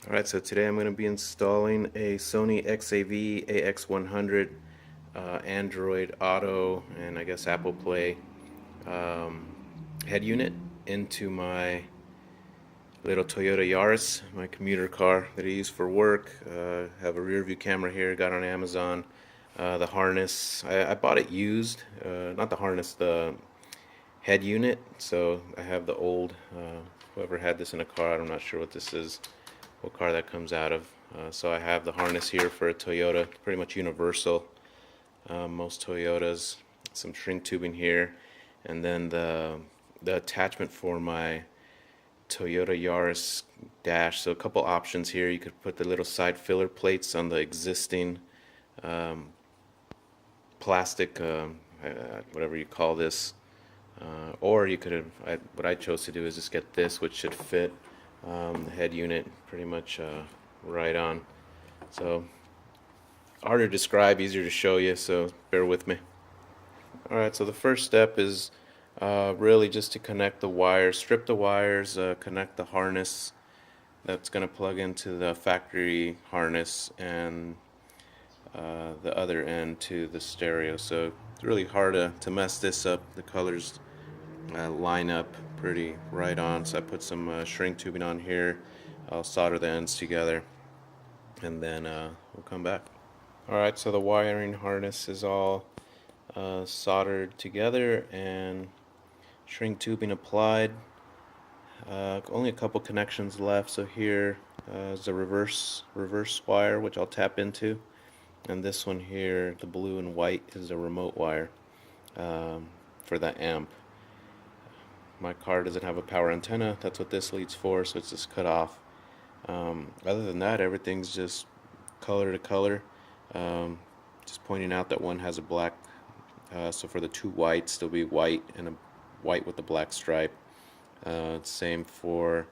Alright, so today I'm going to be installing a Sony XAV-AX100 Android Auto and I guess Apple Play head unit into my little Toyota Yaris, my commuter car that I use for work. Have a rear view camera here, got on Amazon. The harness, I bought it used, not the harness, the head unit. So I have the old, whoever had this in a car, I'm not sure what this is, what car that comes out of. So I have the harness here for a Toyota, pretty much universal. Most Toyotas, some shrink tubing here, and then the attachment for my Toyota Yaris dash. So a couple options here. You could put the little side filler plates on the existing plastic, whatever you call this, or you could have, what I chose to do is just get this, which should fit the head unit pretty much right on. So harder to describe, easier to show you, so bear with me. Alright, so the first step is really just to connect the wires, strip the wires, connect the harness that's going to plug into the factory harness, and the other end to the stereo. So it's really hard to mess this up. The colors line up pretty right on, so I put some shrink tubing on here. I'll solder the ends together and then we'll come back. Alright, so the wiring harness is all soldered together and shrink tubing applied. Only a couple connections left, so here is a reverse wire, which I'll tap into, and this one here, the blue and white, is a remote wire for the amp. My car doesn't have a power antenna, that's what this leads for, so it's just cut off. Other than that, everything's just color to color. Just pointing out that one has a black, so for the two whites there'll be white and a white with a black stripe. Same for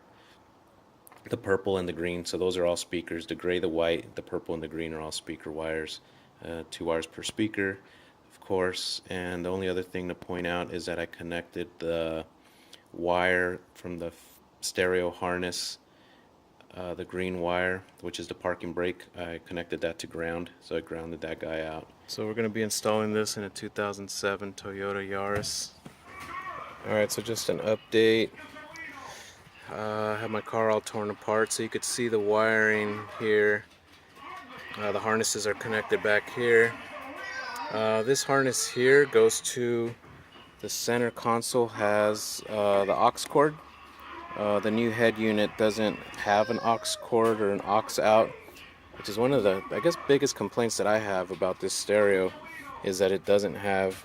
the purple and the green, so those are all speakers. The gray, the white, the purple, and the green are all speaker wires. 2 wires per speaker, of course. And the only other thing to point out is that I connected the wire from the stereo harness, the green wire, which is the parking brake. I connected that to ground, so I grounded that guy out. So we're going to be installing this in a 2007 Toyota Yaris. Alright, so just an update. I have my car all torn apart, so you could see the wiring here. The harnesses are connected back here. This harness here goes to the center console, has the aux cord. The new head unit doesn't have an aux cord or an aux out, which is one of the, I guess, biggest complaints that I have about this stereo, is that it doesn't have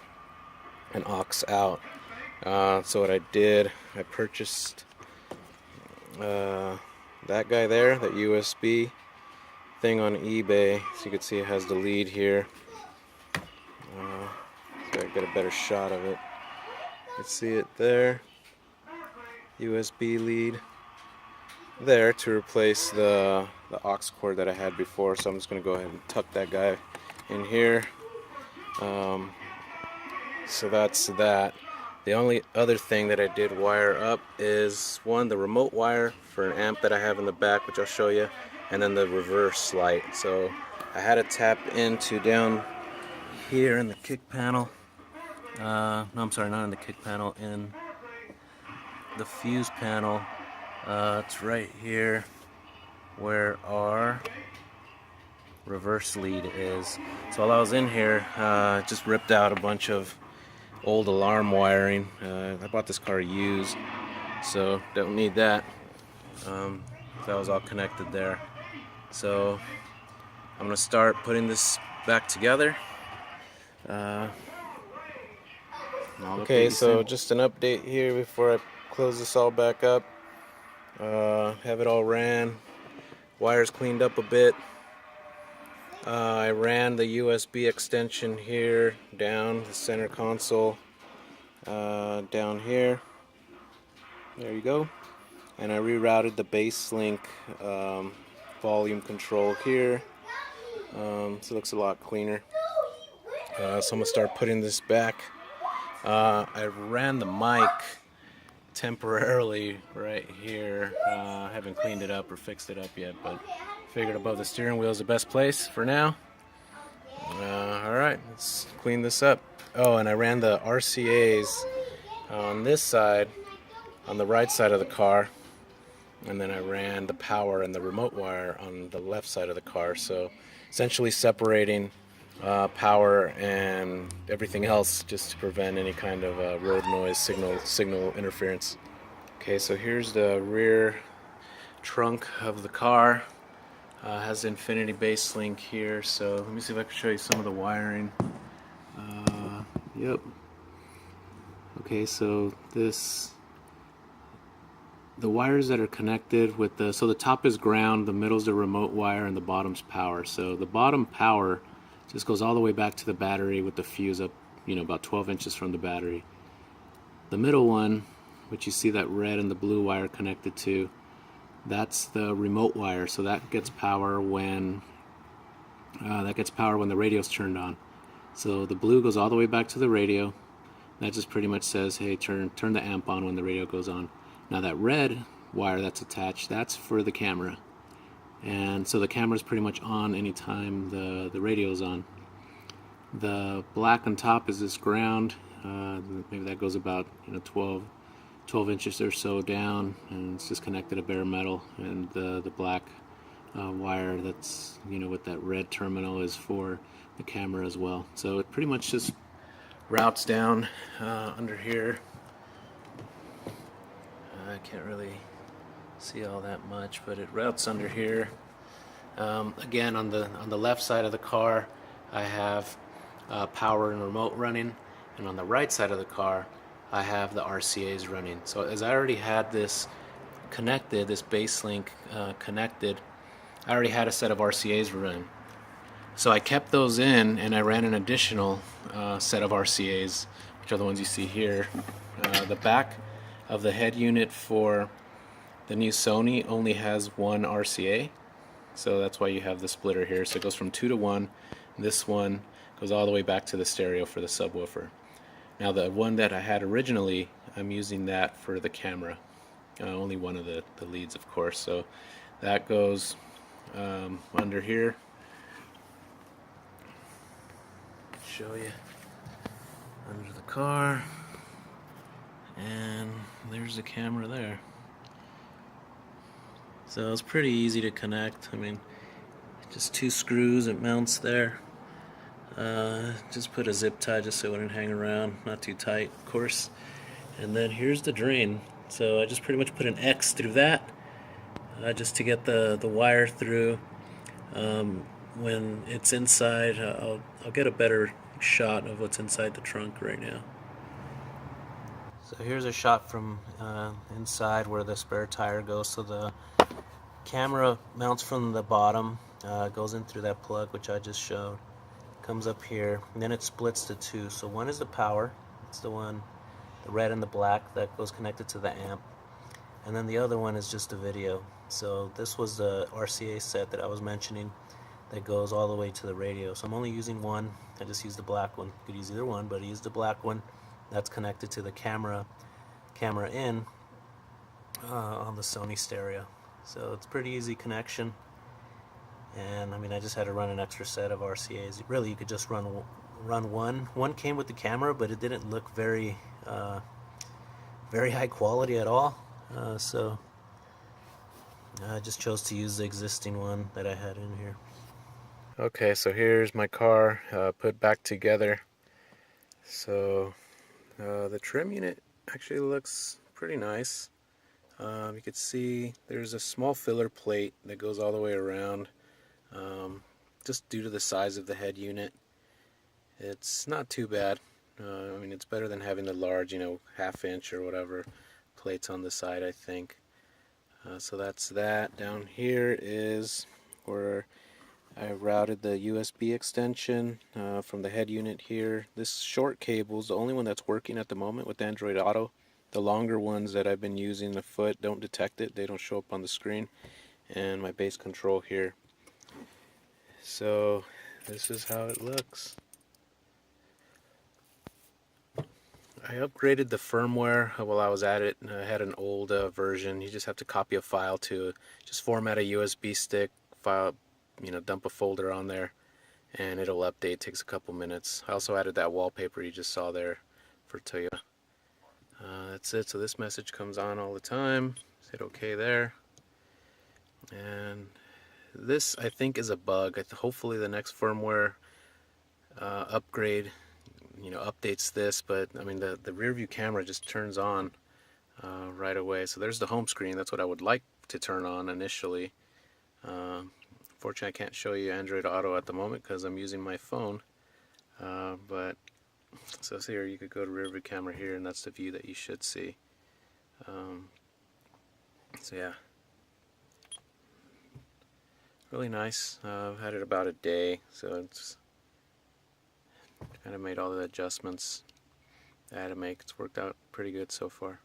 an aux out. So what I did, I purchased that guy there, that USB thing on eBay. So you can see it has the lead here. So I get a better shot of it. You can see it there. USB lead there to replace the aux cord that I had before. So I'm just going to go ahead and tuck that guy in here. So that's that. The only other thing that I did wire up is, one, the remote wire for an amp that I have in the back, which I'll show you, and then the reverse light. So I had to tap into down here in the kick panel. No, I'm sorry, not in the kick panel, in the fuse panel. It's right here where our reverse lead is. So while I was in here, just ripped out a bunch of old alarm wiring. I bought this car used, so don't need that. That was all connected there. So I'm gonna start putting this back together. Okay, so just an update here before I close this all back up. Have it all ran, wires cleaned up a bit. I ran the USB extension here down the center console, down here. There you go. And I rerouted the base link volume control here, so it looks a lot cleaner. So I'm gonna start putting this back. I ran the mic temporarily right here. I haven't cleaned it up or fixed it up yet, but figured above the steering wheel is the best place for now. Alright, let's clean this up. Oh, and I ran the RCAs on this side, on the right side of the car, and then I ran the power and the remote wire on the left side of the car, so essentially separating power and everything else just to prevent any kind of road noise, signal interference. Okay, so here's the rear trunk of the car. Has the infinity base link here, so let me see if I can show you some of the wiring. Yep. Okay, so the wires that are connected with so the top is ground, the middle's the remote wire, and the bottom's power. So the bottom power just goes all the way back to the battery with the fuse up, about 12 inches from the battery. The middle one, which you see that red and the blue wire connected to, that's the remote wire, so that gets power when the radio's turned on. So the blue goes all the way back to the radio. That just pretty much says, hey, turn the amp on when the radio goes on. Now that red wire that's attached, that's for the camera. And so the camera's pretty much on anytime the radio's on. The black on top is this ground. Maybe that goes about 12 inches or so down, and it's just connected to bare metal. And the black wire that's with that red terminal is for the camera as well. So it pretty much just routes down under here. I can't really see all that much, but it routes under here. Again, on the left side of the car, I have power and remote running, and on the right side of the car, I have the RCAs running. So as I already had this connected, this base link connected, I already had a set of RCAs running. So I kept those in, and I ran an additional set of RCAs, which are the ones you see here. The back of the head unit for the new Sony only has one RCA, so that's why you have the splitter here. So it goes from 2 to 1. This one goes all the way back to the stereo for the subwoofer. Now the one that I had originally, I'm using that for the camera. Only one of the leads, of course. So that goes under here. Show you under the car, and there's the camera there. So it's pretty easy to connect. I mean, just 2 screws, it mounts there. Just put a zip tie just so it wouldn't hang around, not too tight, of course. And then here's the drain. So I just pretty much put an X through that, just to get the wire through. When it's inside, I'll get a better shot of what's inside the trunk right now. So here's a shot from inside where the spare tire goes. So the camera mounts from the bottom, goes in through that plug which I just showed, comes up here, and then it splits to 2. So one is the power, it's the one, the red and the black, that goes connected to the amp, and then the other one is just a video. So this was the RCA set that I was mentioning that goes all the way to the radio. So I'm only using one. I just used the black one. You could use either one, but I used the black one. That's connected to the camera in on the Sony stereo. So it's pretty easy connection. And I mean, I just had to run an extra set of RCAs. Really, you could just run one. One came with the camera, but it didn't look very high quality at all. So I just chose to use the existing one that I had in here. Okay, so here's my car put back together. So the trim unit actually looks pretty nice. You can see there's a small filler plate that goes all the way around, just due to the size of the head unit. It's not too bad. I mean, it's better than having the large, half-inch or whatever plates on the side, I think. So that's that. Down here is where I routed the USB extension from the head unit here. This short cable is the only one that's working at the moment with Android Auto. The longer ones that I've been using, the foot, don't detect it. They don't show up on the screen. And my base control here. So this is how it looks. I upgraded the firmware while I was at it. I had an old version. You just have to copy a file to just format a USB stick file, dump a folder on there, and it'll update. It takes a couple minutes. I also added that wallpaper you just saw there for Toyota. That's it. So this message comes on all the time. Hit OK there. And this, I think, is a bug. Hopefully the next firmware upgrade updates this, but I mean the rear view camera just turns on right away. So there's the home screen. That's what I would like to turn on initially. Fortunately, I can't show you Android Auto at the moment because I'm using my phone. But so here you could go to rear view camera here, and that's the view that you should see. So yeah, really nice. I've had it about a day, so it's kind of made all the adjustments I had to make. It's worked out pretty good so far.